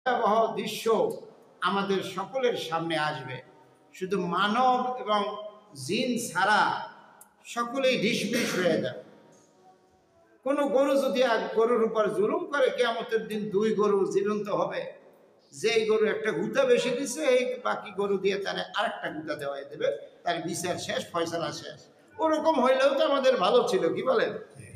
ভয়াবহ দৃশ্য আমাদের সকলের সামনে আসবে। শুধু মানব এবং জিন ছাড়া সকলেই ঢিসমিস হয়ে যাবে। কোনো গরু যদি এক গরুর উপর জুলুম করে, কিয়ামতের দিন দুই গরু জীবন্ত হবে। যেই গরু একটা গুঁতা বেশি দিছে, এই বাকি গরু দিয়ে তার আরেকটা গুঁতা দেওয়াই দেবে, তার বিচার শেষ, ফয়সালা শেষ। ওরকম হইলেও তো আমাদের ভালো ছিল, কি বলেন?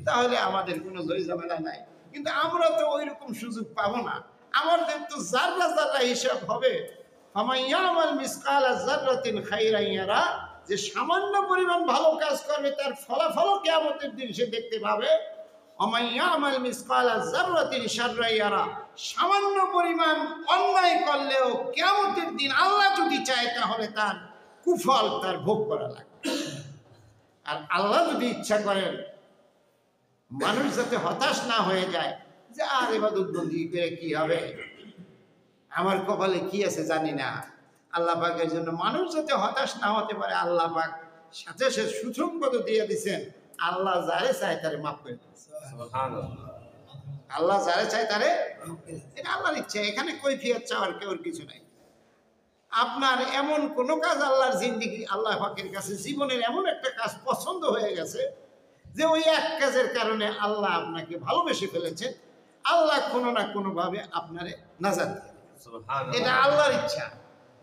তাহলে আমাদের কোনো লই ঝামেলা নাই। কিন্তু আমরা তো ওই রকম সুযোগ পাবো না। আমাদের তো জাররা জাররা হিসাব হবে। ফামাইয়ামাল মিসকালা যাররাতিন খাইরান ইয়ারা, যে সামান্য পরিমাণ ভালো কাজ করবে তার ফলাফলও কিয়ামতের দিন সে দেখতে পাবে। ওমাইয়ামাল মিসকালা যাররাতিন শাররান ইয়ারা, সামান্য পরিমাণ অন্যায় করলেও কিয়ামতের দিন আল্লাহ যদি চায় তাহলে তার কুফল তার ভোগ করা লাগবে। আর আল্লাহ যদি ইচ্ছা করেন মানুষ যাতে হতাশ না হয়ে যায় যে আর ইবাদত বন্দি করে কি হবে, আমার কপালে কি আছে জানি না, আল্লাহ পাকের জন্য মানুষ যাতে হতাশ না হতে পারে, আল্লাহ পাক সাথে সাথে সুসংবাদ দিয়ে দিচ্ছেন, আল্লাহ যারে চায় তারে মাফ করে দিচ্ছেন। আল্লাহ যারে চায় তারে, এটা আল্লাহর ইচ্ছা, এখানে কৈফিয়ত চাওয়ার কেউ কিছু নাই। আপনার এমন কোনো কাজ আল্লাহর জিন্দেগি আল্লাহ পাকের কাছে জীবনের এমন একটা কাজ পছন্দ হয়ে গেছে যে ওই এক কাজের কারণে আল্লাহ আপনাকে ভালোবেসে ফেলেছেন, আল্লাহ কোনো না কোনোভাবে আপনারে নাজাত দিয়ে দেবেন। এটা আল্লাহর ইচ্ছা।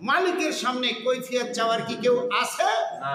মালিকের সামনে কৈফিয়ত চাওয়ার কি কেউ আছে? না।